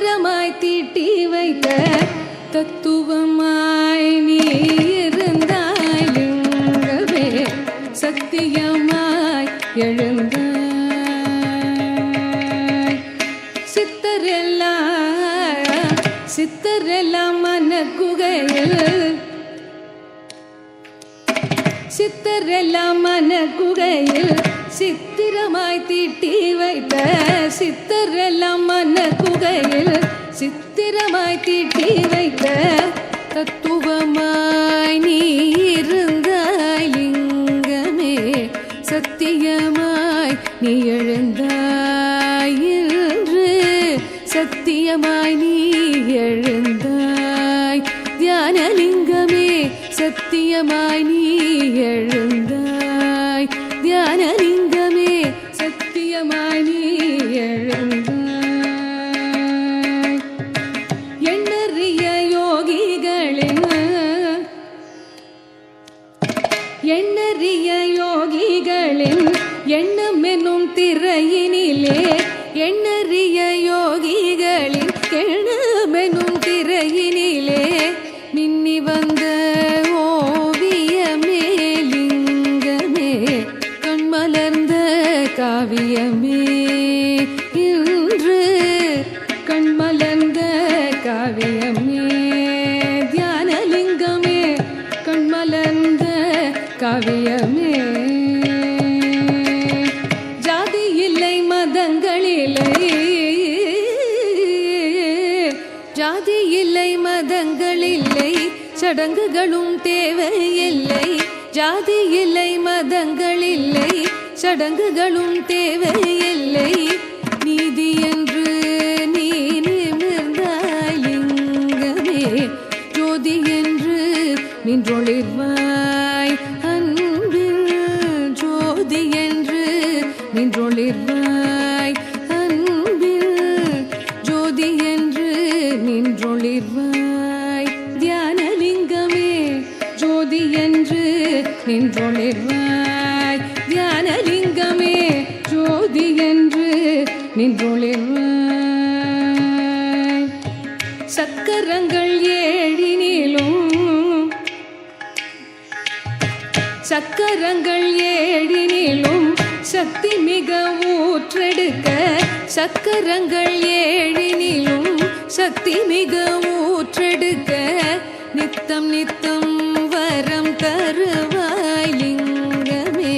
சித்திரமாய் தீட்டி வைத்த தத்துவமாய் நீ இருந்தாய் லிங்கமே சத்தியமாய் எழுந்தாய் சித்தரெல்லாம் மன குகையில் சித்திரமாய் தீட்டி வைத்த சித்தரெல்லாம் மன குகையில் சித்திரமாய் தீட்டி வைத்த தத்துவமாய் நீ இருந்தாய் லிங்கமே சத்தியமாய் நீ எழுந்தாய் என்று சத்தியமாய் நீ எழுந்தாய் தியானலிங்கமே சத்தியமாய் நீ எழுந்தாய் தியானலிங்கமே சத்தியமாய் நீ எழுந்தாய் எண்ணறிய யோகிகளின் எண்ணம் என்னும் திரையினிலே எண்ணறிய யோகிகளின் எண்ணம் என்னும் திரையினிலே மின்னி வந்த ஓவியமே லிங்கமே கண்மலர்ந்த காவியமே இன்று கண்மலர்ந்த காவியமே தியானலிங்கமே கண்மலர்ந்த காவியமே ஜாதி இல்லை மதங்களில்லை சடங்குகளும் தேவையில்லை ஜாதி இல்லை மதங்களில்லை சடங்குகளும் தேவையில்லை நீதி என்று நீ நிமிர்ந்தாய் லிங்கமே ஜோதி என்று நின்றொளிர்வாய் அன்பில் ஜோதி என்று நின்றொளிர்வாய் அன்பில் ஜோதி என்று நின்றொளிர்வாய் தியானலிங்கமே ஜோதி என்று நின்றொளிர்வாய் தியானலிங்கமே ஜோதி என்று நின்றொளிர்வாய் சக்கரங்கள் ஏழினிலும் சக்தி மிக ஊற்றெடுக்க சக்கரங்கள் ஏழினிலும் சக்தி மிக ஊற்றெடுக்க நித்தம் நித்தம் வரம் தருவாய் லிங்கமே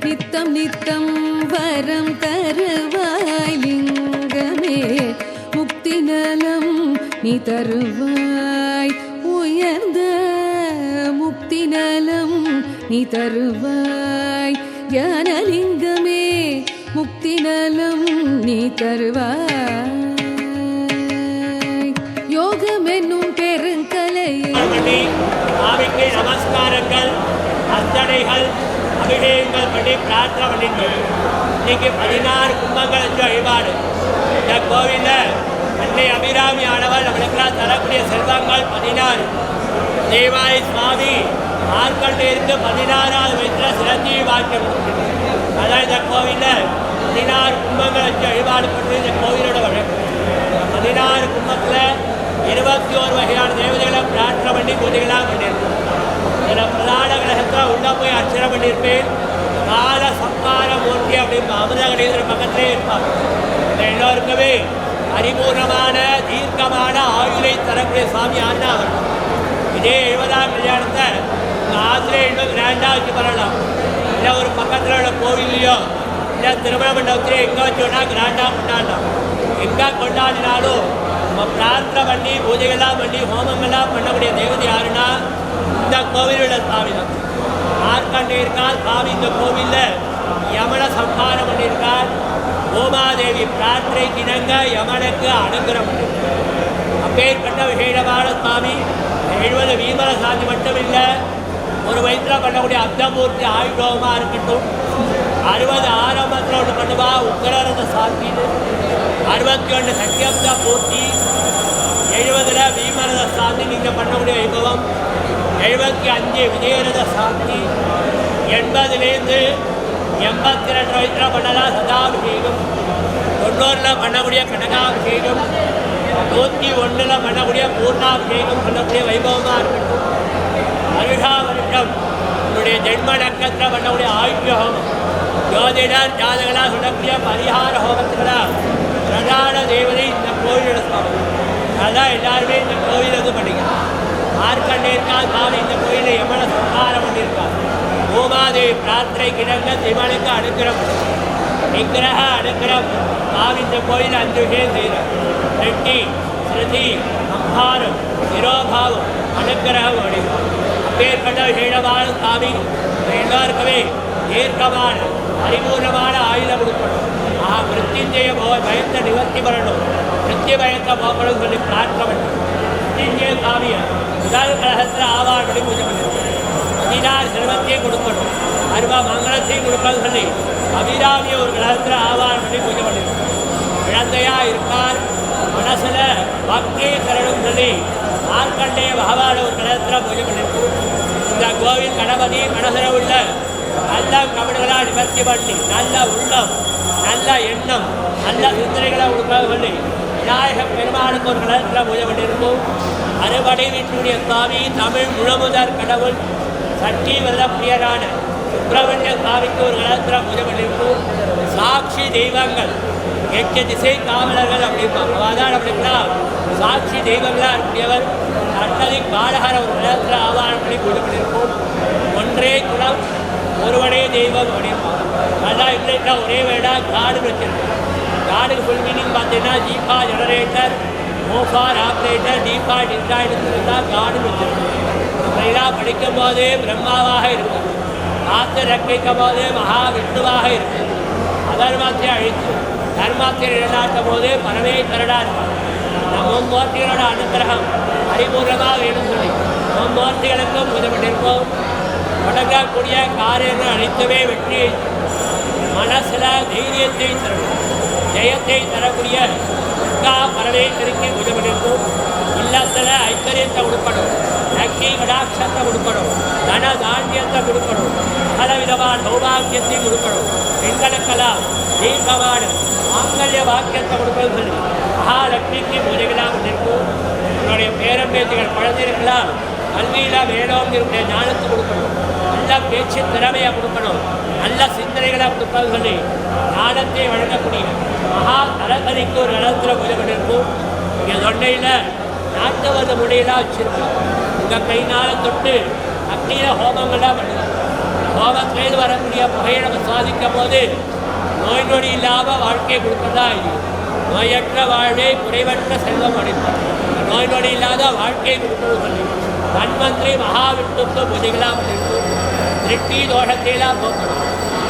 நித்தம் நித்தம் வரம் தருவாய் லிங்கமே முக்தி நலம் நீ தருவாய் உயர்ந்த முக்தி நலம் நீ தருவாய் ஞானலிங்கமே முக்தி நலம் நீ தருவாய் யோகம் என்னும் பெருங்கலையை நமஸ்காரங்கள் அர்ச்சனைகள் அபிஷேகங்கள் பண்ணி பிரார்த்தனை பண்ணிட்டு இன்னைக்கு 16 கும்பங்கள் வழிபாடு இந்த கோவிலில் அன்னை அபிராமி ஆனவள் நம்மளுக்கெல்லாம் தரக்கூடிய செல்வங்கள் 16 தேவாய் சுவாமி ஆற்கண்டிலிருந்து 16வது வயசில் சிரஞ்சீவி வாக்கியம் அதான் இந்த கோவிலில் 16 கும்பங்கள் வச்சு வழிபாடு பண்ணி இந்த கோவிலோட வழக்கு 16 கும்பத்தில் 21 வகையான தேவதைகளை பிரார்த்தனை பண்ணி பூஜைகளாக பண்ணியிருக்கோம் இதில் பிரதான கிரகத்தில் உள்ளே போய் அர்ச்சனை பண்ணியிருப்பேன் கால சம்ஹார மூர்த்தி அப்படின்னு அமிர்தகடேஸ்வரர் பக்கத்திலே இருப்பாங்க இந்த எல்லோருக்குமே பரிபூர்ணமான தீர்க்கமான ஆயுளை தரக்கூடிய சுவாமி ஆனா அவர் இதே 70ஆம் கல்யாணத்தை உங்கள் ஆசிரியை 70 கிராண்டாக வச்சு பண்ணலாம் இல்லை ஒரு பக்கத்தில் உள்ள கோவிலையோ இல்லை திருமண மண்டபத்திலே எங்கே வச்சோன்னா கிராண்டாக கொண்டாடலாம் எங்கே கொண்டாடினாலும் நம்ம பிரார்த்தனை பண்ணி பூஜைகள்லாம் பண்ணி ஹோமங்கள்லாம் பண்ணக்கூடிய தேவதை யாருன்னா இந்த கோவிலோட சுவாமி தான் மார்க்கண்டே இருக்கார் சுவாமி இந்த கோவிலில் யமன சம்ஹாரம் பண்ணியிருக்கார் கோமாதேவி பிரார்த்தனைக்கு இணங்க யமனுக்கு அனுகிரகம் பண்ணியிருக்கார் அப்பேற்பட்ட விசேஷமான சுவாமி 70 வீமல சாந்தி மட்டும் இல்லை ஒரு வயசில் பண்ணக்கூடிய அப்தமூர்த்தி ஆயுடோகமாக இருக்கட்டும் 60 ஆரம்பத்தில் ஒன்று பண்ணுவா உக்கரத சாந்தின்னு 61 சத்தியப்த பூர்த்தி 70 வீமரத சாந்தி நீங்கள் பண்ணக்கூடிய வைபவம் 75 விஜயரத சாந்தி 80லேருந்து 82 வயசில் பண்ணலாம் சதாபிஷேகம் 90ல் பண்ணக்கூடிய கனகாபிஷேகம் 101 பண்ணக்கூடிய பூர்ணாபிஷேகம் பண்ணக்கூடிய வைபவமாக இருக்கட்டும். வருஷா வருஷம் உங்களுடைய ஜென்ம நட்சத்திரம் பண்ணக்கூடிய ஆயுஷ்ய ஹோமம், ஜோதிடர் ஜாதகளாக சொல்லக்கூடிய பரிகார ஹோமத்துக்கெல்லாம் பிரதான தேவதை இந்த கோவிலோட சுவாமி. அதான் எல்லாருமே இந்த கோவிலை இது பண்ணிக்கலாம். மார்க்கண்டேயர்கால் சுவாமி இந்த கோயிலை எவ்வளோ சம்ஹாரம் பண்ணியிருக்கார். பூமாதேவி பிரார்த்தனை கிடங்க சிவனுக்கு அனுக்கிரம், விக்கிரக அனுக்கிரம். சுவாமி இந்த கோயில் 5 விஷயம் செய்கிறார். ரெட்டி, ஸ்ருதி, சம்ஹாரம், நிரோபாவம், அனுக்கிரகம் அப்படிப்பார். அப்பேற்பட்ட விஷயமான சுவாமி எல்லாருக்குமே தீர்க்கமான பரிபூர்ணமான ஆயுதம் கொடுக்கணும். மிருத்யுஞ்சய பயத்தை நிவர்த்தி பண்ணணும், மிருத்யு பயத்தை போக்கணும் சொல்லி பிரார்த்தனை பண்ணணும். மிருத்யுஞ்சய சுவாமியை முதல் கழகத்தில் ஆவார் பண்ணி பூஜை பண்ணணும். 16 செல்வத்தையும் கொடுக்கணும், 60 மங்களத்தையும் கொடுக்கணும்னு சொல்லி அபிராமியை ஒரு கழகத்தில் ஆவார் பண்ணி பூஜை பண்ணணும். குழந்தையா இருக்கார், மனசில் பக்தியை தரணும் சொல்லி மார்க்கண்டேய பகவான ஒரு கழகத்தில் பூஜை பண்ணிருக்கோம். இந்த கோவில் கணபதி மனசில் உள்ள நல்ல கபடுகளாக நிவர்த்தி பண்ணி நல்ல உள்ளம், நல்ல எண்ணம், நல்ல சிந்தனைகளை கொடுக்க சொல்லி விநாயக பெருமானுக்கு ஒரு கலத்தில் பூஜை பண்ணியிருக்கோம். அறுபடை வீட்டுடைய சுவாமி தமிழ் முழுமுதற் கடவுள் சக்தி வெல்ல பிரியரான சுப்பிரமணிய சுவாமிக்கு ஒரு கலத்தில் பூஜை பண்ணியிருக்கோம். சாட்சி தெய்வங்கள் 8 திசை காவலர்கள் அப்படிம்பாங்க. அதான் அப்படின்னா சாட்சி தெய்வங்களாக இருக்கக்கூடியவர் அட்டதி காலகர ஒரு கலத்தில் ஆவாரம் பண்ணி பூஜை பண்ணியிருக்கோம். ஒன்றே குலம் ஒருவனே தெய்வம் அப்படிம்பாங்க. அதான் இல்லைன்னா ஒரே வேடா காடு வச்சிருக்கோம். காடுக்கு ஃபுல் மீனிங் பார்த்தீங்கன்னா தீபா ஜெனரேட்டர், மோஃபார் ஆப்ரேட்டர், தீபா டிசாய்டு தான் காடு வச்சிருக்கோம். இதெல்லாம் படிக்கும் போதே பிரம்மாவாக இருக்கும், காத்து ரக்கிக்கும் போதே மகாவிஷ்ணுவாக இருக்கும். அதர்மத்தை அழித்து தர்மத்தை நிலைநாட்டும் போதே பரமேஸ்வரனாக இருப்பாங்க. நம்ம மூர்த்திகளோட அனுகிரகம் பரிபூர்ணமாக வேணும் சொல்லி மூர்த்திகளுக்கும் பூஜை பண்ணியிருக்கோம். தொடங்கக்கூடிய காரியங்கள் அனைத்துமே வெற்றியை, மனசில் தைரியத்தை தரணும், ஜெயத்தை தரக்கூடிய பரமேஸ்வரிக்கு பூஜை பண்ணியிருக்கோம். இல்லத்தில் ஐஸ்வர்யத்தை கொடுக்கணும், லக்ஷ்மி கடாட்சத்தை கொடுக்கணும், தன தானியத்தை கொடுக்கணும், பலவிதமான சௌபாகியத்தையும் கொடுக்கணும். பெண்களுக்கெல்லாம் தீர்க்கமான மாங்கல்ய வாக்கியத்தை கொடுக்கணும் சொல்லி மகாலட்சுமிக்கு பூஜைகளாக பண்ணியிருக்கோம். உன்னுடைய பேரம்பேத்திகள் குழந்தைகளுக்கெல்லாம் கல்வியில் வேணும்னு இருக்கிற ஞானத்தை கொடுக்கணும், நல்ல பேச்சு திறமையை கொடுக்கணும், நல்ல சிந்தனைகளை கொடுக்கணும் சொல்லி ஞானத்தை வழங்கக்கூடிய மகா தரகதிக்கு ஒரு இடத்துல பூஜை பண்ணியிருக்கோம். இங்கே தொண்டையில் நாட்டுவது முடியெல்லாம் வச்சுருக்கோம். உங்கள் கைனால் தொட்டு அக்னியில் ஹோமங்கள்லாம் பண்ணுவோம். ஹோமத்திலேருந்து வரக்கூடிய புகையை நம்ம சாதிக்கும் போது நோய் நொடி இல்லாமல் வாழ்க்கையை கொடுக்கறதா இது. நோயற்ற வாழ்வே குறைவற்ற செல்வம் அடைப்போம். நோய் நொடி இல்லாத வாழ்க்கையை கொடுக்கணும் சொல்லி தன்வந்திரி மகாவிஷ்ணுக்கு பூஜைகளாக பண்ணியிருக்கோம். திருஷ்டி தோஷத்தையெல்லாம் போக்கணும்,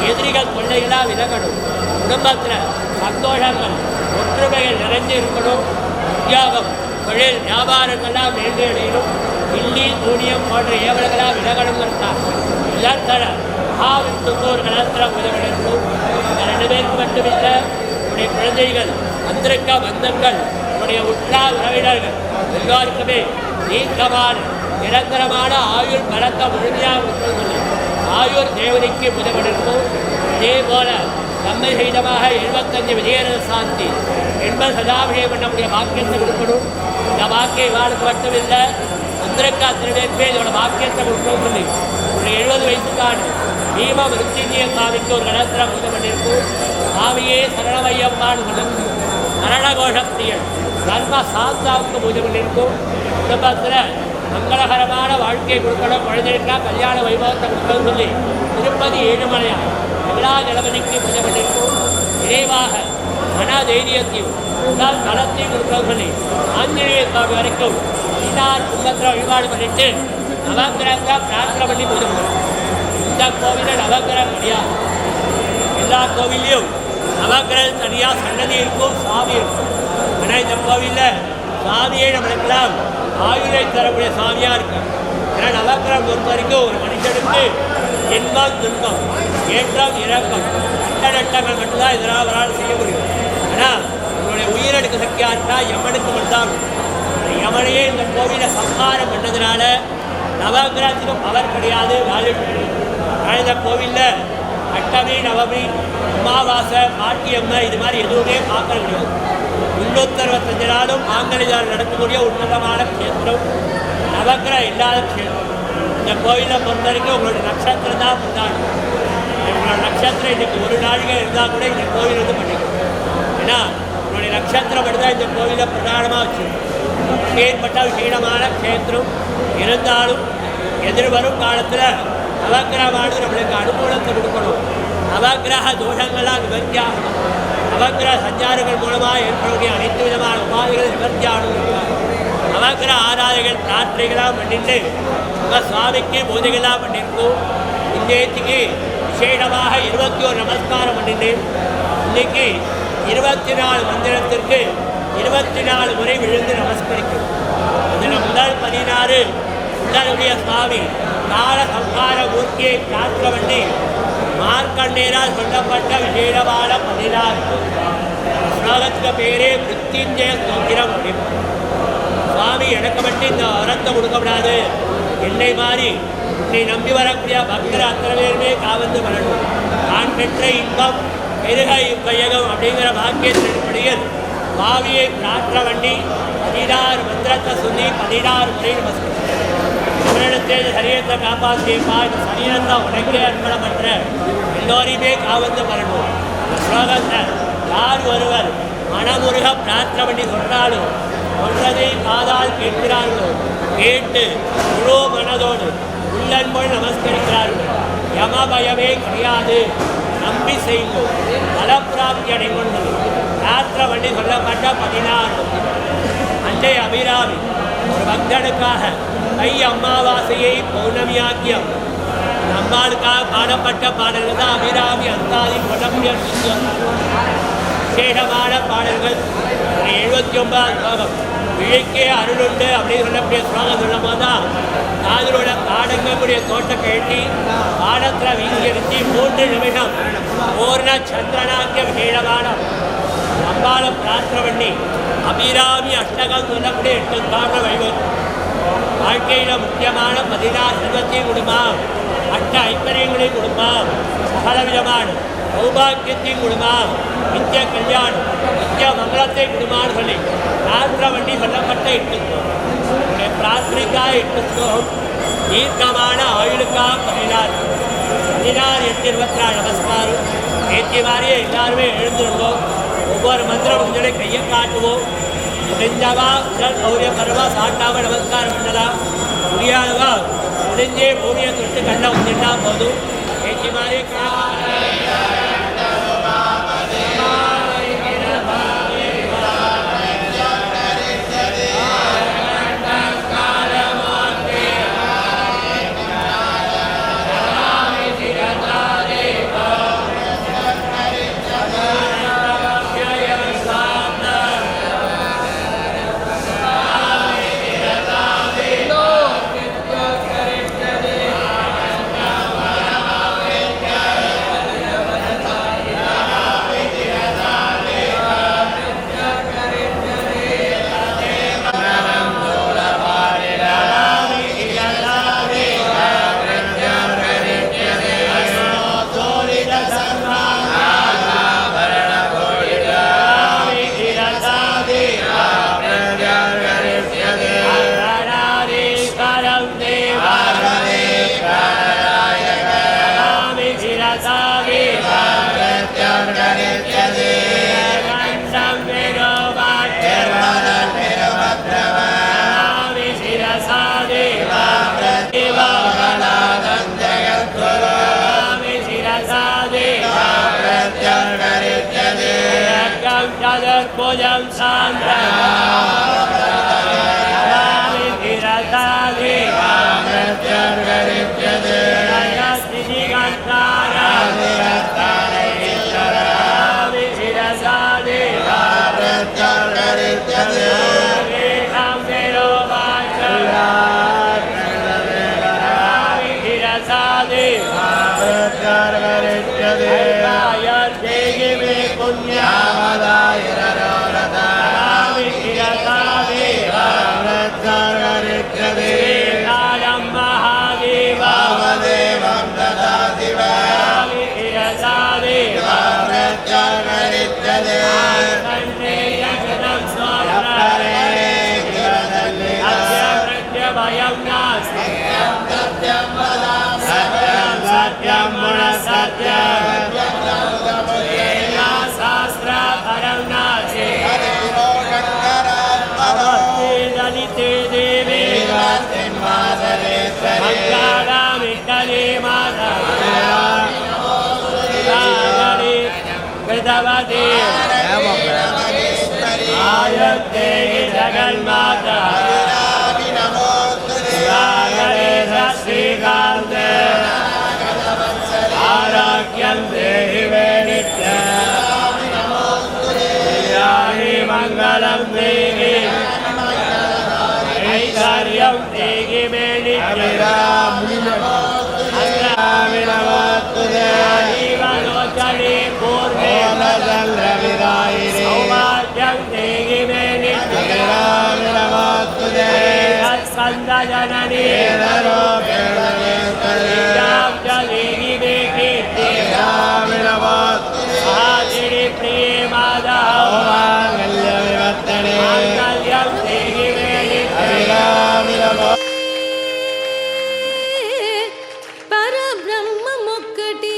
எதிரிகள் கொள்ளைகளாக விலகணும், குடும்பத்தில் சந்தோஷங்கள் ஒற்றுமைகள் நிறைஞ்சு இருக்கணும், உத்தியோகம் தொழில் வியாபாரங்கள்லாம் மேல்வி அடையணும், இல்லி சூனியம் போன்ற ஏவல்களாக விலகணுங்கிறதுக்காக இலத்தட மகாவிஷ்ணுக்கு ஒரு கலத்தில் உதவி இருக்கும். இந்த 2 பேருக்கு மட்டுமில்லை, உடைய குழந்தைகள், வந்திருக்க பந்தங்கள், உடைய உற்றார் உறவினர்கள் எல்லாருக்குமே நீக்கமான நிரந்தரமான ஆயுள் பலத்தை முழுமையாக கொடுக்கவில்லை. ஆயுர் தேவதைக்கு உதவிருக்கும். இதே போல நம்மை சகிதமாக 75 விஜயரத சாந்தி 80 சதாபிஷேகம் பண்ணக்கூடிய வாக்கியத்தை கொடுக்கணும். இந்த வாக்கியம் இவாளுக்கு மட்டுமில்லை, வந்திருக்க அத்தனை பேருமே இதோட வாக்கியத்தை கொடுக்கணும் சொல்லி ஒரு 70 வயசுக்கான பீம மிருத்யுஞ்சய சுவாமிக்கு ஒரு கடத்தில் பூஜை பண்ணியிருக்கும். சுவாமியே சரணமையம்மான்னு சொல்லக்கூடிய மரணகோஷப்பிரியன் தர்ம சாந்தாவுக்கு பூஜை பண்ணியிருக்கும். குடும்பத்தில் மங்களகரமான வாழ்க்கையை கொடுக்கணும், குழந்தைகளுக்காக கல்யாண வைபவத்தை கொடுக்கணும்னு சொல்லி திருப்பதி ஏழுமலையா எல்லா ஜலபதிக்கு பூஜை பண்ணியிருக்கும். விரைவாக மன தைரியத்தையும் உடல் நலத்தையும் கொடுக்கணும்னு சொல்லி ஆஞ்சநேய சுவாமி வரைக்கும் 16 கும்பத்தில் வழிபாடு பண்ணிட்டு நவகிரகத்தை பிரார்த்தனை பண்ணி பூஜை பண்ணுவோம். இந்த கோவிலில் நவகிரகம் கிடையாது. எல்லா கோவிலையும் நவகிரகம் தனியாக சன்னதி இருக்கும், சாமி இருக்கும். ஆனால் இந்த கோவிலில் சாமியை நம்மளுக்கெல்லாம் ஆயுளை தரக்கூடிய சாமியாக இருக்கு. ஏன்னா நவகிரகம் பொறுத்த வரைக்கும் ஒரு மனுஷனுக்கு இன்பம் துன்பம் ஏற்றம் இறக்கம் நட்டங்கள் மட்டும்தான் இதனால் அவரால் செய்ய முடியும். ஆனால் உங்களுடைய உயிரெடுக்க சக்தியாக இருந்தால் யமனுக்கு மட்டும்தான். யமனையே இந்த கோவிலை சம்ஹாரம் பண்ணதுனால நவகிரகத்துக்கு பவர் கிடையாது, வேல்யூ கிடையாது. ஆனால் இந்த கோவிலில் அஷ்டமி நவமி அமாவாசை பாட்டியம்மை இது மாதிரி எதுவுமே பார்க்க முடியாது. 365 நாளும் மாங்கல்யம் நடக்கக்கூடிய உன்னதமான க்ஷேத்திரம், நவக்கிரக இல்லாத க்ஷேத்திரம். இந்த கோயிலை பொறுத்த வரைக்கும் உங்களுடைய நட்சத்திரம் தான் பிரதானம். உங்களோட நட்சத்திரம் இன்றைக்கு ஒரு நாளிகை இருந்தால் கூட இந்த கோவில் வந்து பண்ணிக்கணும். ஏன்னா உங்களுடைய நட்சத்திரம் மட்டும் தான் இந்த கோவிலை பிரதானமாக வச்சுருக்கோம். ஏற்பட்ட விசேடமான க்ஷேத்திரம் இருந்தாலும் எதிர்வரும் காலத்தில் நவக்கிரகமானது நம்மளுக்கு அனுகூலத்தை கொடுக்கணும். நவக்கிரக தோஷங்களாக நிவர்த்தியாகணும். நவக்கிரக சஞ்சாரங்கள் மூலமாக ஏற்படக்கூடிய அனைத்து விதமான உபாதைகள் நிவர்த்தியாகணும். நவக்கிரக ஆராதனைகள் பிரார்த்தனைகளாக பண்ணிட்டு உங்கள் சுவாமிக்கு பூஜைகளாக பண்ணியிருக்கோம். இன்றைக்கு விசேஷமாக 21 நமஸ்காரம் பண்ணிட்டு இன்னைக்கு 24 மந்திரத்திற்கு 24 முறை விழுந்து நமஸ்கரிக்கும். இதில் முதல் 16 உடலுடைய சுவாமி கால சம்ஹார மூர்த்தியை பிரார்த்தனை பண்ணி மார்க்கண்டேரால் சொல்லப்பட்ட விசேஷமான 16 ஸ்லோகத்துக்கு பேரே மிருத்யுஞ்சய ஸ்தோத்திரம் அப்படின்னு. சுவாமி எனக்கு மட்டும் இந்த வரத்தை கொடுக்கப்படாது, என்னை மாதிரி என்னை நம்பி வரக்கூடிய பக்தர் அத்தனை பேருமே காவந்து வரணும். நான் பெற்ற இன்பம் பெருக இவ்வையகம் அப்படிங்கிற வாக்கியத்தின்படியில் சுவாமியை பிரார்த்தனை பண்ணி 16 மந்திரத்தை சொல்லி 16 முறை நமஸ்கரிக்கிறேன். தமிழிடத்தே சரீரத்தை காப்பாற்றியப்பா, இந்த சரீரத்தை உனக்கே அர்ப்பணம் பண்ணுற எல்லோரையுமே காவந்து வரணும். இந்த ஸ்லோகத்தை யார் ஒருவர் மனமுருக பிரார்த்தனை பண்ணி சொன்னாலும் சொல்றதை காதால் கேட்கிறார்களோ, கேட்டு முழு மனதோடு உள்ளன்போடு நமஸ்கரிக்கிறார்கள், யம பயமே கிடையாது, நம்பி செய்வோம், பலப்பிராப்தி அடைகொண்டது. பிரார்த்தனை பண்ணி சொல்லப்பட்ட 16 அன்றைய அபிராமி ஒரு பக்தனுக்காக தை அமாவாசையை பௌர்ணமியாக்கியம் நம்மளுக்காக பாடப்பட்ட பாடல்கள் தான் அபிராமி அந்தாதி சொல்லக்கூடிய விசேஷமான பாடல்கள். 79 ஸ்லோகம் விழிக்கே அருளுண்டு அப்படின்னு சொல்லக்கூடிய ஸ்லோகம் சொல்லும் போது தான் காதலோட பாடங்கக்கூடிய தோட்டம் கேட்டி பாடத்தில் வீங்கிருத்தி 3 நிமிடம் பூர்ண சந்திரனாக்கிய விசேஷமான அம்பால பிரார்த்தனை பண்ணி அபிராமி அஷ்டகம் சொல்லக்கூடிய 8 காரண வைவம். வாழ்க்கையில் முக்கியமான 16 செல்வத்தையும் கொடுமா, அஷ்ட ஐஸ்வர்யங்களையும் கொடுமா, சகலவிதமான சௌபாக்கியத்தையும் கொடுமா, நித்திய கல்யாணம் நித்திய மங்களத்தை கொடுமான்னு சொல்லி பிரார்த்தனை பண்ணி சொல்லப்பட்ட 8 ஸ்லோகம். பிரார்த்தனைக்காக 8 ஸ்லோகம், தீர்க்கமான ஆயுளுக்காக 16 8 24 நமஸ்காரம். நேற்று மாதிரியே எல்லாருமே எழுந்திருந்தோம். ஒவ்வொரு மந்திரம் முடிஞ்சோட கையை காட்டுவோம். முடிஞ்சவா உடல் சௌரிய பருவா சாட்டாமல் நமஸ்காரம் பண்ணலாம். முடியாதவா முடிஞ்சே பூமியை தொட்டு கண்ணை வந்துட்டா போதும். நேற்று மாதிரி Pojam Santa Nami Kiratadi Amrityar Garityade Nayasti Gantara Nirattane Ishara Nami Kirasadi Amrityar Garityade Nami Kirasadi Nami Kirasadi Amrityar Garityade Ayat Degi Me Punya Sadi, मङ्गलमित्तले माता कागरि कृतवती आयत्ते जगन्माता कागरे श्रीकान्ते आरोग्यं देहि मे नित्यं मङ्गलं देहि ऐश्वर्यं देहि मे नित्यं जीवनोचले पूर्वे सौभाग्यं देहि मे नित्यं सन्दजननी देहि मे कीर्तिं महादेवी प्रिये माधव माङ्गल्यं देहि मे नित्यं పరబ్రహ్మమొక్కటి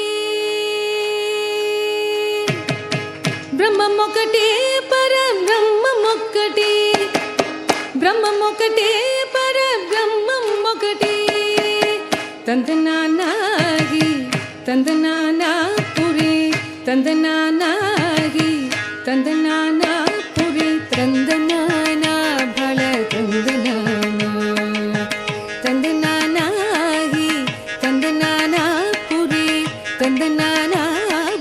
బ్రహ్మమొక్కటి పరబ్రహ్మమొక్కటి బ్రహ్మమొక్కటి పరబ్రహ్మమొక్కటి తందనానాగి తందనానాపురి తందనానాగి తందనానాపురి తందనానా భళ తందనానా తందనానాగి తందనానాపురి తందనానా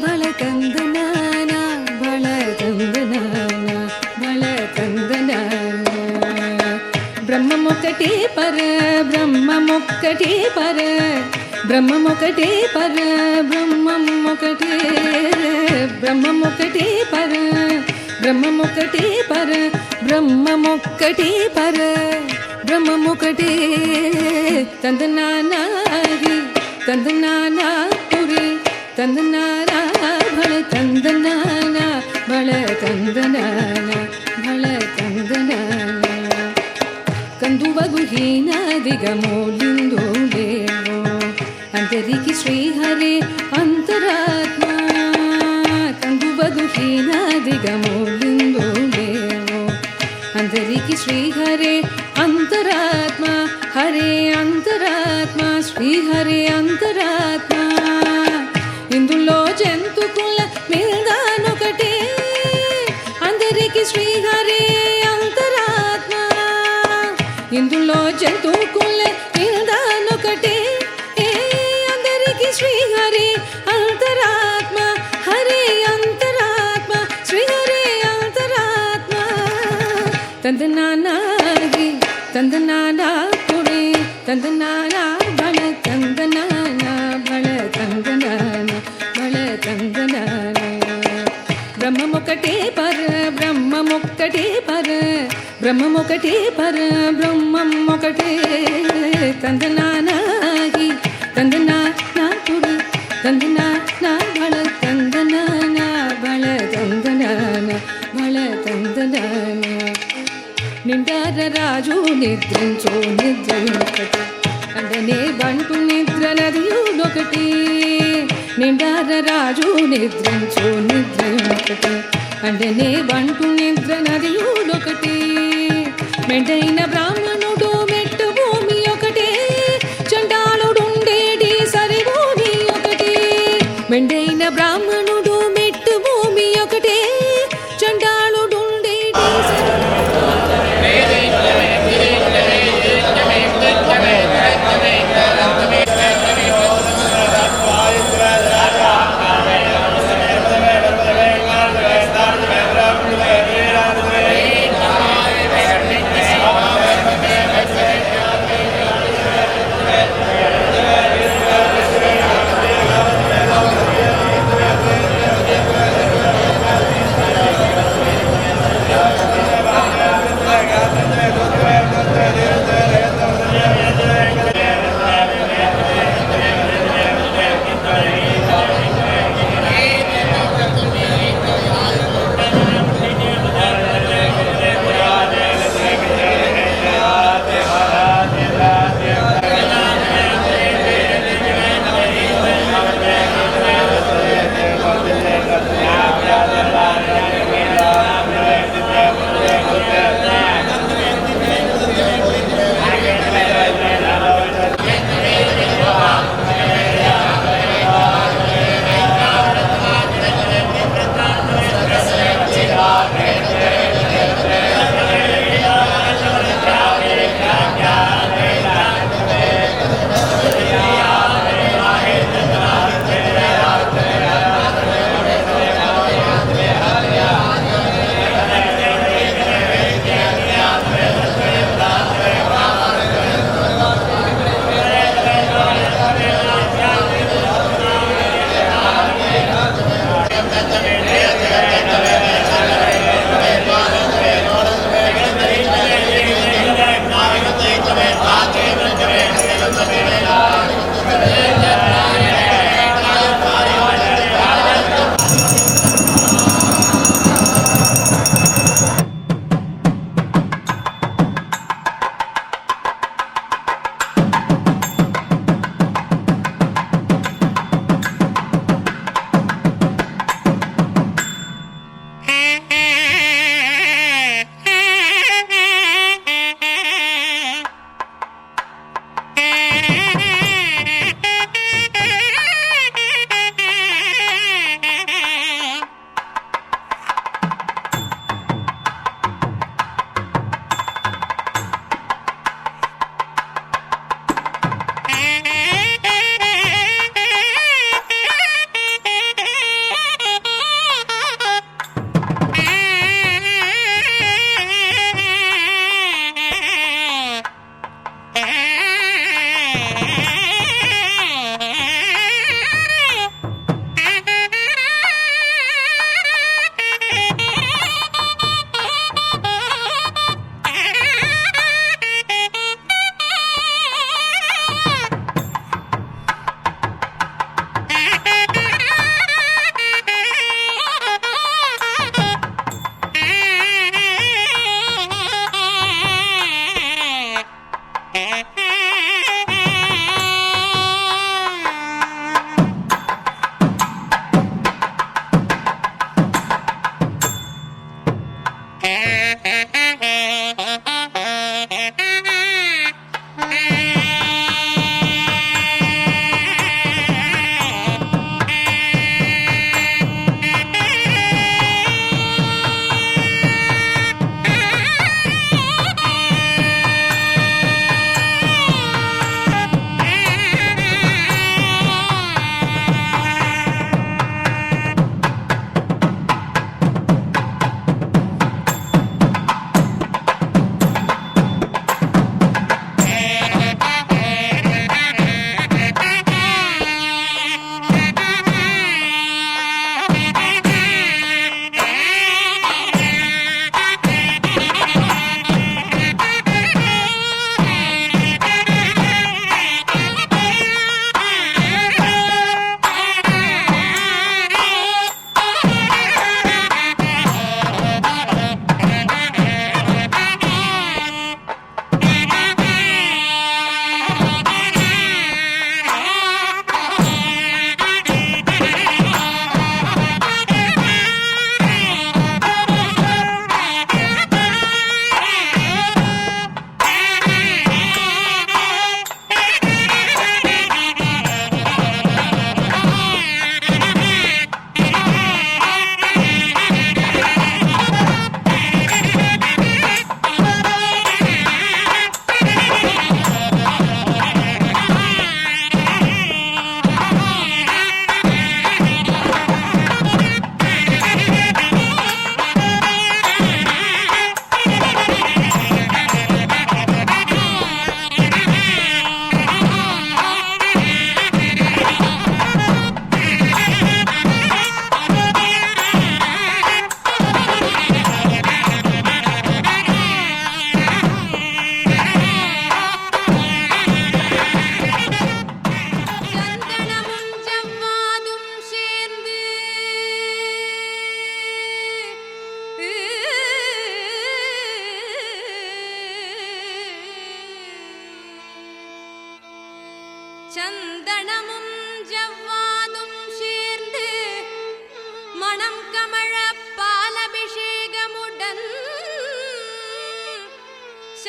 భళ తందనానా భళ తందనానా భళ తందనానా బ్రహ్మమొక్కటి పర బ్రహ్మమొక్కటి పర బ్రహ్మమొక్కటి పర బ్రహ్మమొక్కటి బ్రహ్మమొక్కటి పర బ్రహ్మమొక్కటి పర బ్రహ్మమొక్కటి పర బ్రహ్మమొక్కటి తందనానాగి తందనానాపురి తందనానా భళ తందనానా భళ తందనానా భళ తందనానా కందువగు హీనాదిగమోలిందో లేవో అంతరికి శ్రీహరే అంతరాత్మ కందువగు హీనాదిగమోలిందో లేవో అంతరికి శ్రీహరే అంతరాత్మ హరే అంతరాత్మ శ్రీహరే అంతరాత్మ ఇందులో జంతుకుల మిల్దానొకటే అందరికి శ్రీహరే అంతరాత్మ ఇందులో జంతుకుల మిల్దానొకటే అందరికి శ్రీహరే అంతరాత్మ హరే అంతరాత్మ శ్రీహరే అంతరాత్మ తందనానాగి తందనానాపురి తందనానా భళ తందనానా భళ తందనానా భళ తందనానా బ్రహ్మమొక్కటి పర బ్రహ్మమొక్కటి పర బ్రహ్మమొక్కటి పర బ్రహ్మమొక్కటి తందనానాగి తందనానాపురి తందనానా భళ తందనానా భళ తందనానా భళ తందనానా నిండార రాజు నిద్రించో నిద్రయునొకటి అండనే బంటు నిద్ర నదియునొకటి నిండార రాజు నిద్రించో నిద్రయునొకటి అండనే బంటు నిద్ర నదియునొకటి మెండైన బ్రాహ్మణుడు మెట్టు భూమి ఒకటే చండాలుడుండేటి సరి భూమి ఒకటి మెండైన బ్రాహ్మణుడు మెట్టు భూమి ఒకటే చండాలుడుండేటి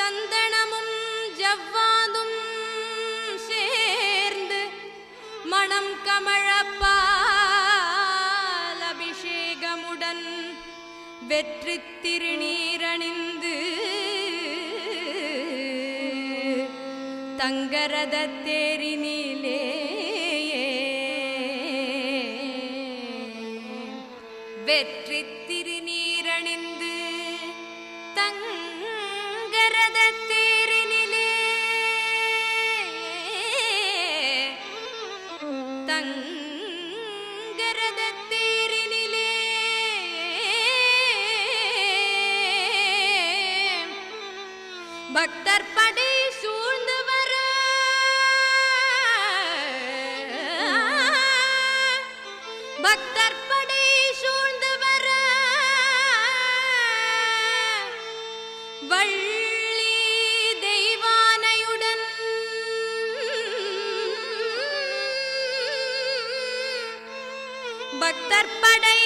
சந்தனமும் ஜவ்வாதும் சேர்ந்து மணம் கமழப்பால் அபிஷேகமுடன் வெற்றி திருநீரணிந்து தங்கரத தேரினிலே வெற்றி திருநீரணிந்து தங்கரத தேரினிலே தங்கரத தேரினிலே பக்தர் படை சூழ்ந்து வர பக்தர் படை சூழ்ந்து வர வள்ளி தெய்வானையுடன் பக்தர் படை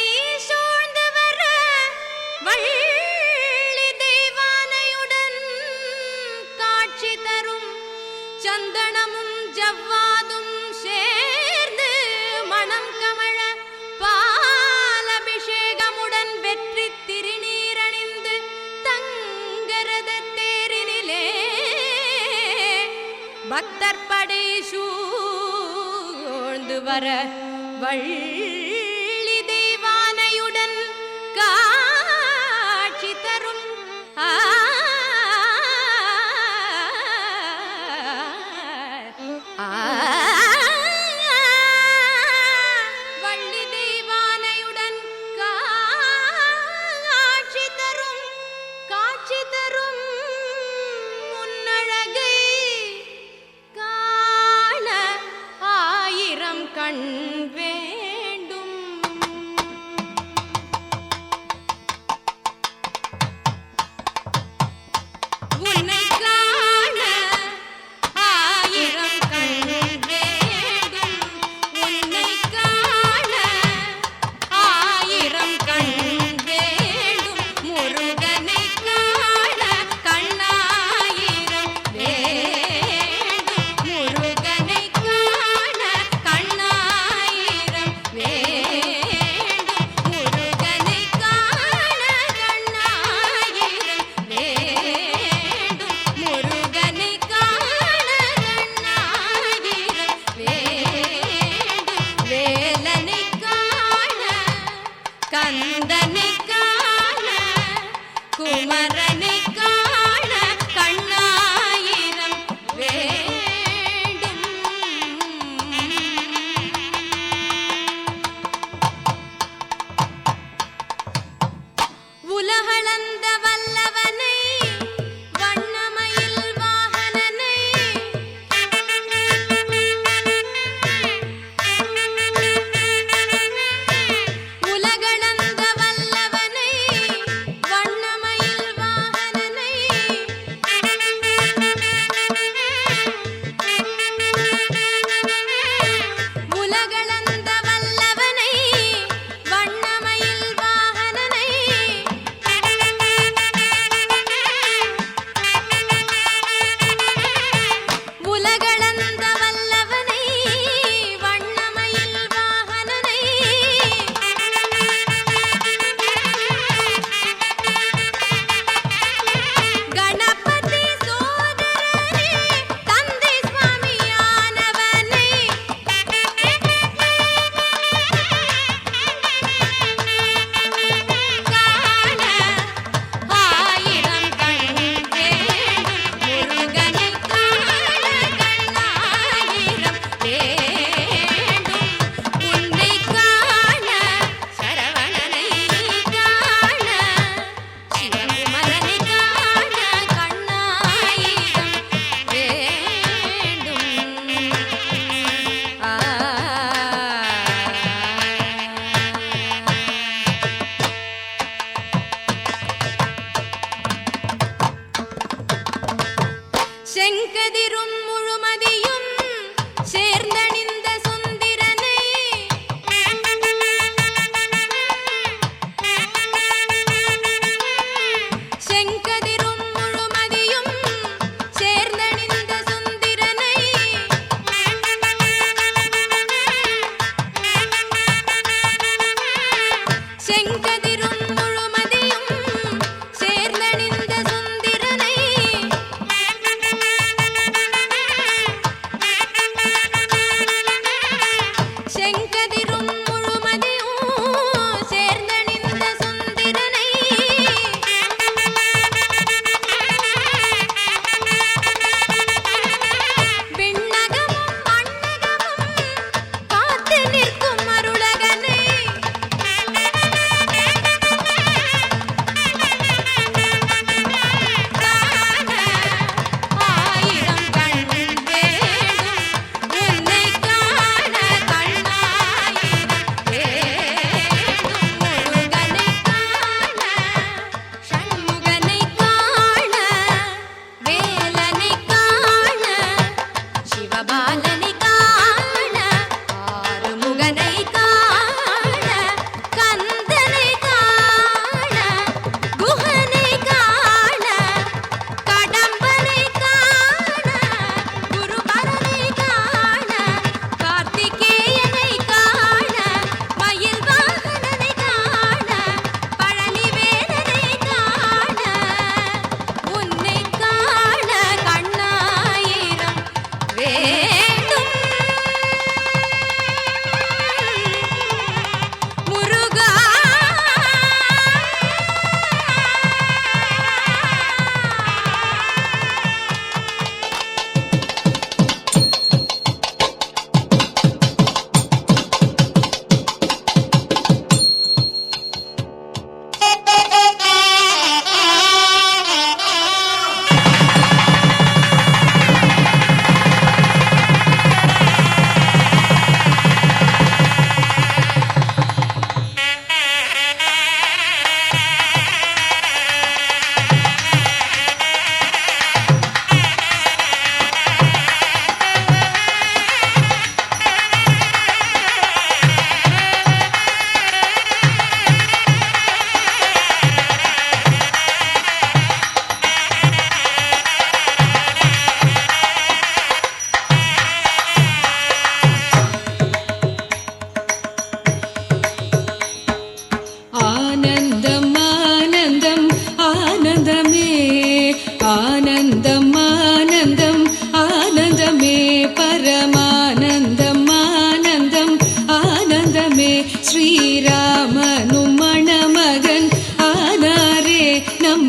சூழ்ந்து வர வள்ளி தெய்வானையுடன் காட்சி தரும் சந்தனமும் ஜவ்வாதும் சேர்ந்து மணம் கமழ பாலபிஷேகமுடன் வெற்றி திருநீரணிந்து தங்கரத தேரினிலே பக்தர் படை சூழ்ந்து வர வள்ளி தெய்வானையுடன் காட்சி தரும் வள்ளி தெய்வானையுடன் காட்சி தரும் முன்னழகை காண ஆயிரம் கண் வேண்டும். உன்னை காண ஆயிரம் கண் வேண்டும். உன்னை காண ஆயிரம் கண் வேண்டும். முருகனை காண கண்ணாயிரம் வேண்டும். முருகனை காண கண்ணாயிரம் வேண்டும். முருகனை காண கண்ணாயிரம் வேண்டும். முருகனை காண கண்ணாயிரம் வேண்டும். வேலனை காண கந்தனை காண குமரனை காண கண்ணாயிரம் வேண்டும். உலகளந்த வல்லவனை வண்ணமயில் வாகனனை உலகளந்த வல்லவனை வண்ணமயில் வாகனனை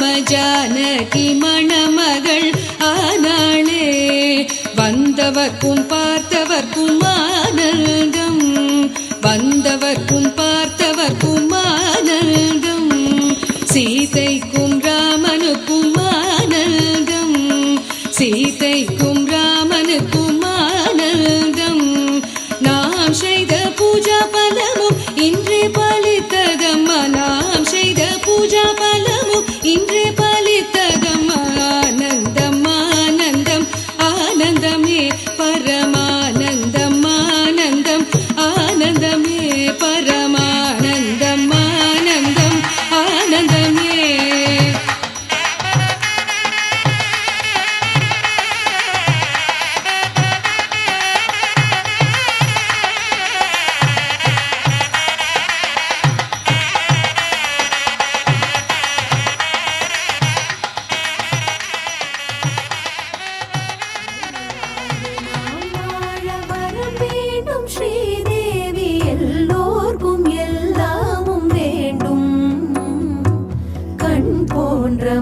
நம்ம ஜானகி மணமகள் ஆனாளே. வந்தவர்க்கும் பார்த்தவர்க்கும் ஆனந்தம், வந்தவர்க்கும் பார்த்தவர்க்கும் ஆனந்தம். சீதைக்கும் ராமனுக்கும் ஆனந்தம், சீதைக்கும் ராமனுக்கும் ஆனந்தம். நாம் செய்த பூஜா பலமும் இன்றே பலித்ததம்மா, நாம் செய்த பூஜா பலமும் இன்றே பலித்ததம்மா. ஆனந்தம் ஆனந்தம் ஆனந்தமே பரமானந்தம், ஆனந்தம் ஆனந்தமே பரமானந்தம், ஆனந்தம் ஆனந்தமே.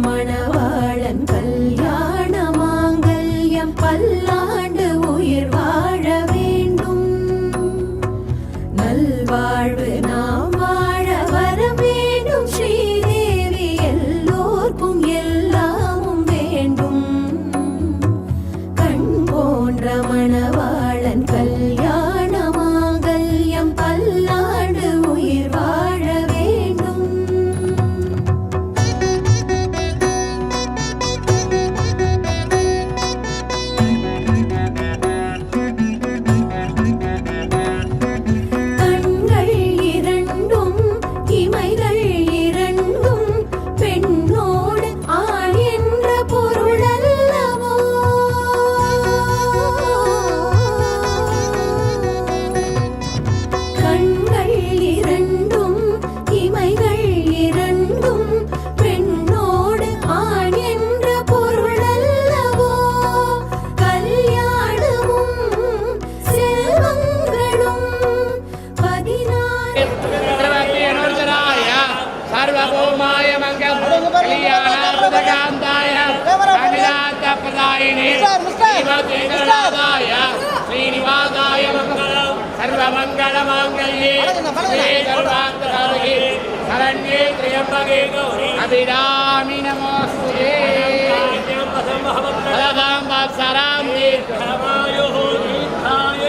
மணவாளன் கல்யாண மாங்கல்யம் பல்லாண்டு உயிர் வாழ வேண்டும். நல்வாழ்வு நாம் வாழ வரம் வேண்டும். ஸ்ரீதேவி எல்லோர்க்கும் எல்லாமும் வேண்டும். கண் போன்ற மணவாளன் கல்யாண மாங்கல்யம் பல்லாண்டு உயிர் வாழ வேண்டும். श्रीनिवासाय मंगलम सर्वमंगलमांगल्ये शरण्ये त्र्यंबके गौरी अभिरामि नमोस्तुते फलदां वात्सरां दीर्घमायुः दीर्घाय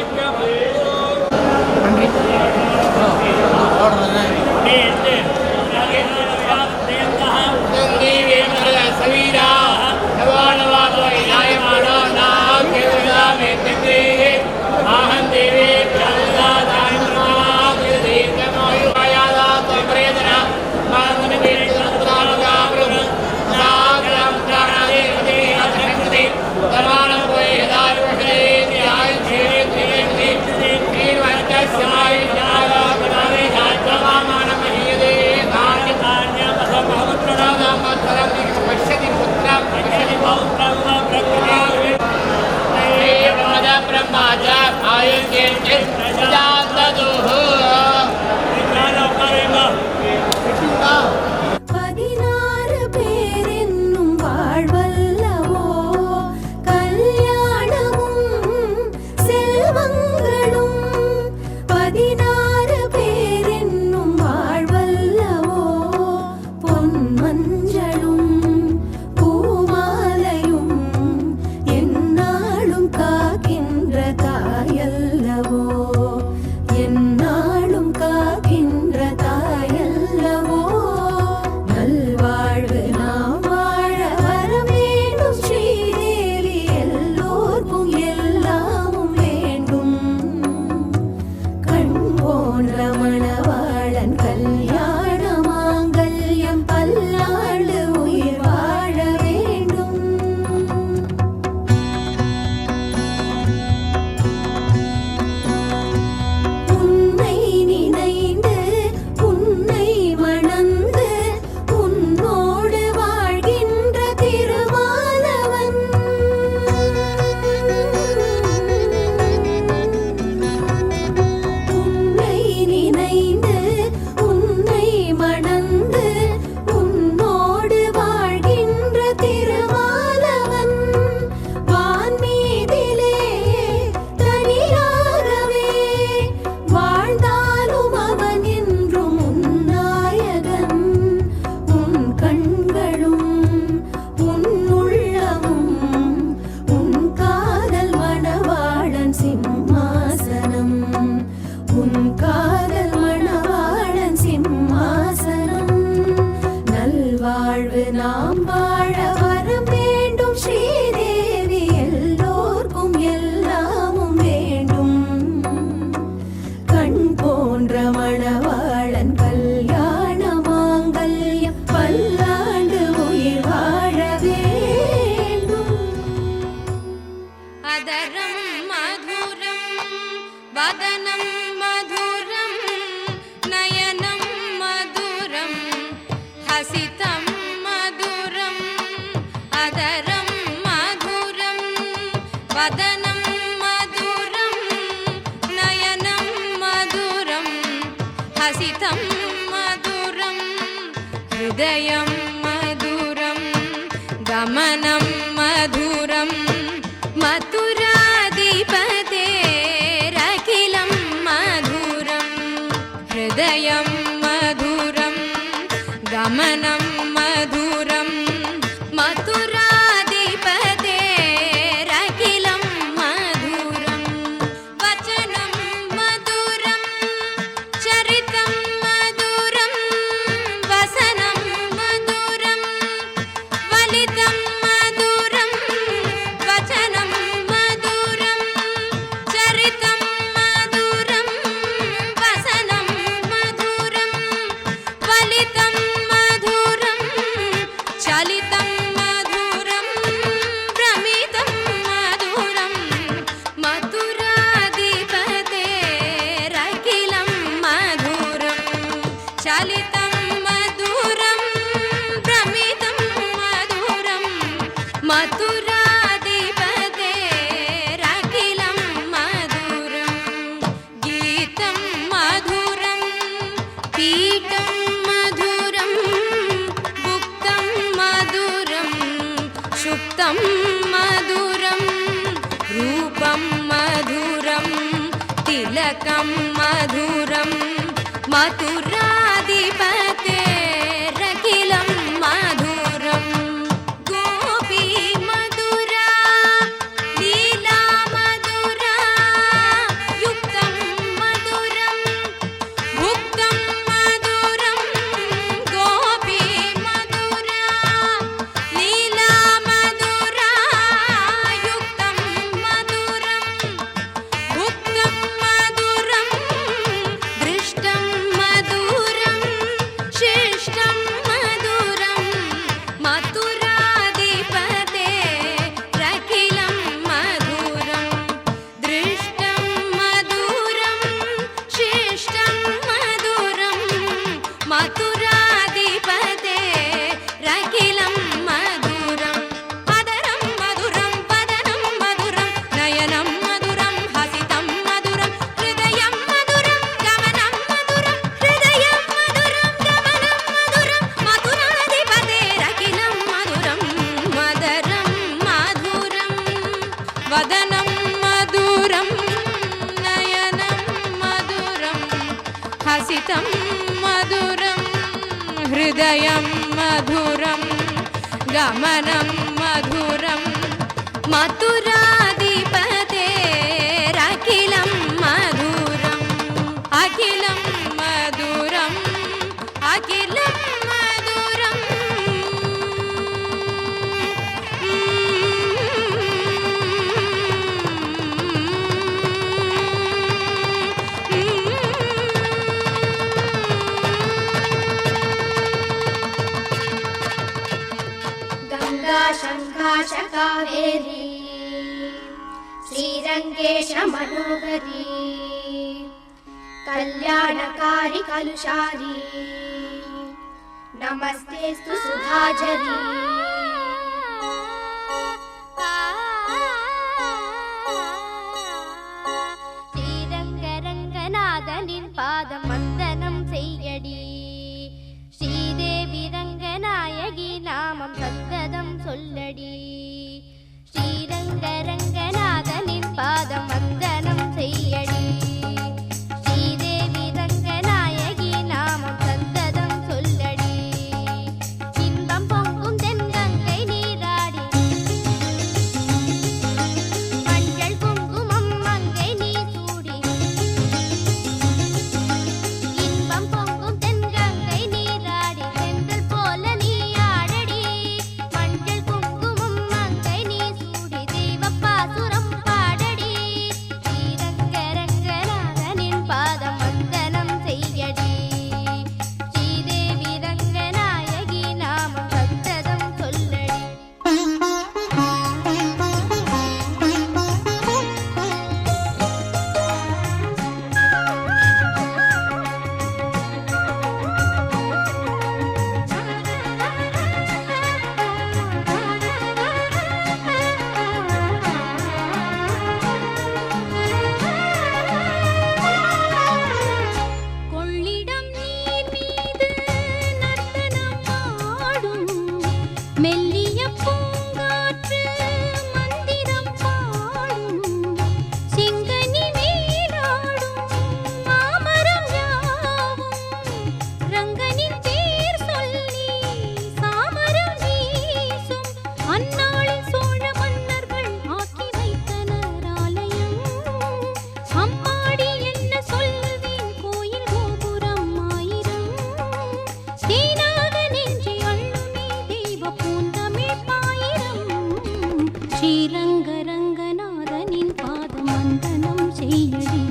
வாழ வரம் வேண்டும் ஸ்ரீதேவி எல்லோர்க்கும் எல்லாமும் வேண்டும் கண் போன்ற மணவாளன் கல்யாண மாங்கல்யம் பல்லாண்டு உயிர் வாழ வேண்டும் அதரம் மதுரம் வதனம் மதுரம் நயனம் மதுரம் ஹசிதம் மதுரம் அதரம் மதுரம் வதனம் மதுரம் நயனம் மதுரம் ஹசிதம் மதுரம் ஹிருதயம் மதுரம் கமனம் மதுரம் मथुराधिपतेरखिलं मधुरं हृदयं मधुरं गमनं मधुरं मथुराधिपतेरखिलं मधुरं वचनं मधुरं चरितं मधुरं वसनं मधुरं वलितं मधुरं वचनं मधुरं चरितं मधुरं वसनं मधुरं वलितं मधुरं चलितं मधुरं भ्रमितं मधुरं मथुराधिपतेरखिलं मधुरं चलितं मधुरं भ्रमितं मधुरं मथुराधिपतेरखिलं मधुरं गीतं मधुरं पीठं मधुरं भुक्तं मधुरं शुक्तं मधुरं रूपं मधुरं तिलकं मधुरं मथुराधिपतेरखिलं मधुरं गोपी मधुरा लीला मधुरा युक्तं मधुरं भुक्तं मधुरं गोपी मधुरा लीला मधुरा युक्तं मधुरं भुक्तं मधुरं दृष्टं मधुरं शिष्टं मधुरं मथुराधिपतेरखिलं मधुरं दृष्टं मधुरं शिष्टं मधुरं मथुराधिपतेरखिलं मधुरं अदरं मधुरं वदनं मधुरं नयनं मधुरं हसितं मधुरं हृदयं मधुरं गमनं मधुरं हृदयं मधुरं गमनं मधुरं मथुराधिपतेरखिलं मधुरं मदरं मधुरं वदनं मधुरं नयनं मधुरं हसितं मधुरं हृदयं मधुरं गमनं मधुरं मथुराधिपतेरखिलं मधुरम् अखिलं मधुरम् अखिलं मधुरम् गंगा शंकाश कावेरी श्रीरंगेश मनोहरी कल्याणकारी कलुषारी नमस्तेस्तु सुधाझरी ஸ்ரீரங்கரங்கநாதனின் பாதம் வந்தனம் செய்யடி ஸ்ரீதேவி ரங்கநாயகி நாமம் சந்ததம் சொல்லடி ஸ்ரீரங்கரங்கநாதனின் பாதம் வந்தனம் செய்யடி ஸ்ரீதேவி ரங்கநாயகி நாமம் சந்ததம் சொல்லடி இன்பம் பொங்கும் தென்கங்கை நீராடி மஞ்சள் குங்குமம் மங்கை நீ சூடி இன்பம் பொங்கும் தென்கங்கை நீராடி செந்தல் போல நீ ஆடடி மஞ்சள் இனிய பூங்காற்று மந்திரம் பாடும் சிங்கனி மேலாடும் மாமரம் யாவும் ரங்கனின் பேர் சொல்லி சாமரம் வீசும் அந்நாளில் சோழ மன்னர்கள் ஆக்கி வைத்தனர் ஆலயம் அம்மாடி என்ன சொல்லுவேன் கோயில் கோபுரம் ஆயிரம் தேனாக நெஞ்சி அள்ளுமே தெய்வ பூந்தமிழ் பாயிரம் ஸ்ரீரங்க ரங்கநாதனின் பாதம் வந்தனம் செய்யடி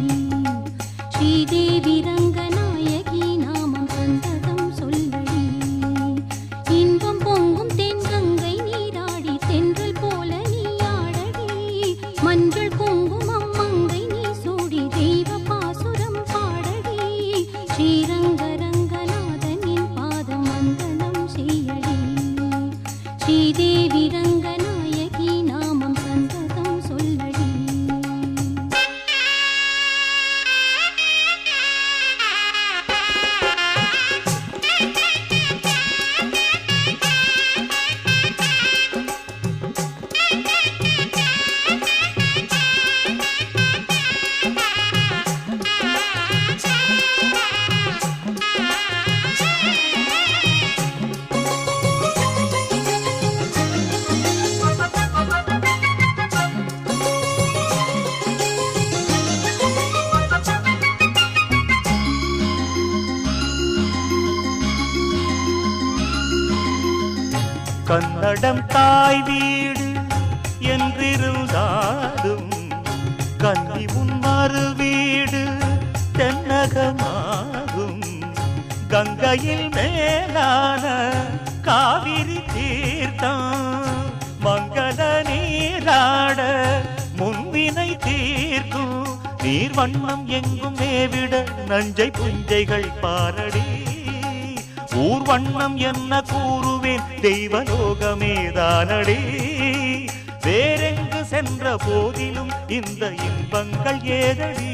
ஸ்ரீதேவி ரங்கநாயகி நாமம் சந்ததம் சொல்லடி இன்பம் பொங்கும் தென்கங்கை நீராடி தென்றல் போல நீ ஆடடி மஞ்சள் குங்குமம் மங்கை நீ சூடி தெய்வ பாசுரம் பாடடி ஸ்ரீரங்க ரங்கநாதனின் பாதம் வந்தனம் செய்யடி ஸ்ரீதேவி ரங்கநாயகி நாமம் சந்ததம் சொல்லடி கன்னடம் தாய் வீடு என்றிருந்தாலும் கன்னி உன் மறு வீடு தென்னகமாகும் கங்கையில் மேலான காவிரி தீர்த்தம் மங்கள நீராட முன்வினை தீர்க்கும் நீர் வண்ணம் எங்கும் மேவிட நஞ்சை புஞ்சைகள் பாரடி ஊர் வண்ணம் என்ன கூறுவேன் தெய்வலோகமேதானடி வேறெங்கு சென்ற போதிலும் இந்த இன்பங்கள் ஏதடி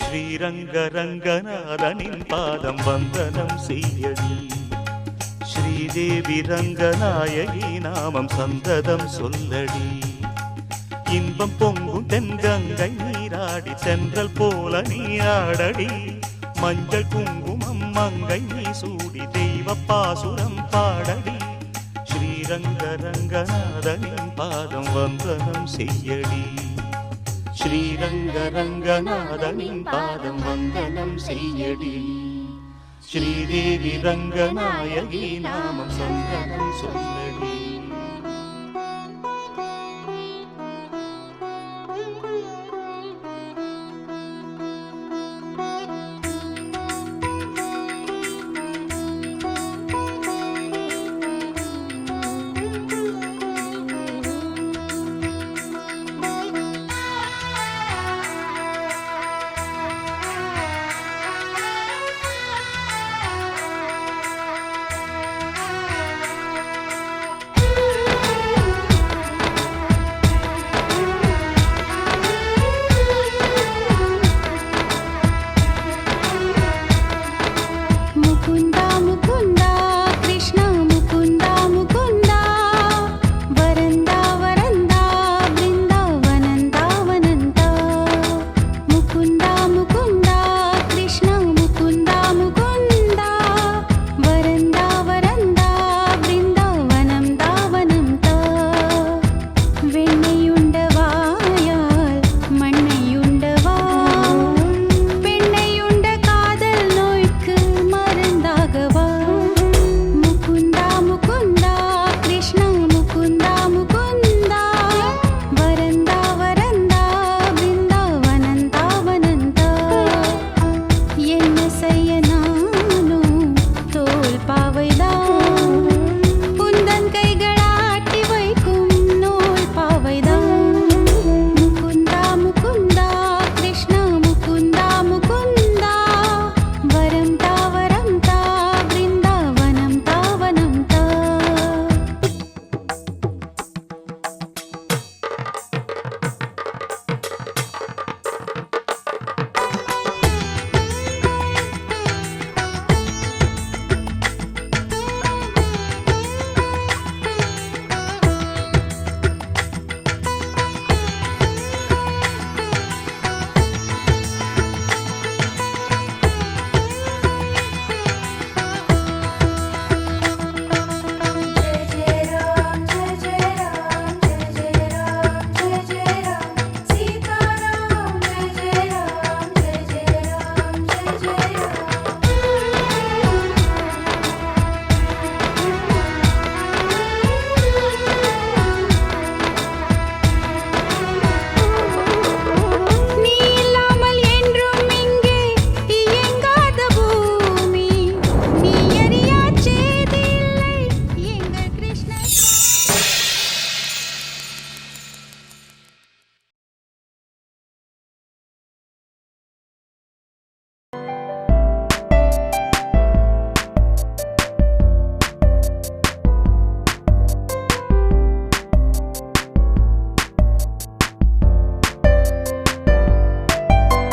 ஸ்ரீரங்க ரங்கநாதனின் பாதம் வந்தனம் செய்யடி ஸ்ரீதேவி ரங்கநாயகி நாமம் சந்ததம் சொல்லடி இன்பம் பொங்கும் தென்கங்கை நீராடி தென்றல் போல நீராடடி மஞ்சள் குங்குமம் மங்கை நீ சூடி தெய்வ பாசுரம் பாடடி ஸ்ரீரங்க ரங்கநாதனின் பாதம் வந்தனம் செய்யடி ஸ்ரீரங்க ரங்கநாதனின் பாதம் வந்தனம் செய்யடி ஸ்ரீதேவி ரங்கநாயகி நாமம் சந்தனம் சொல்லடி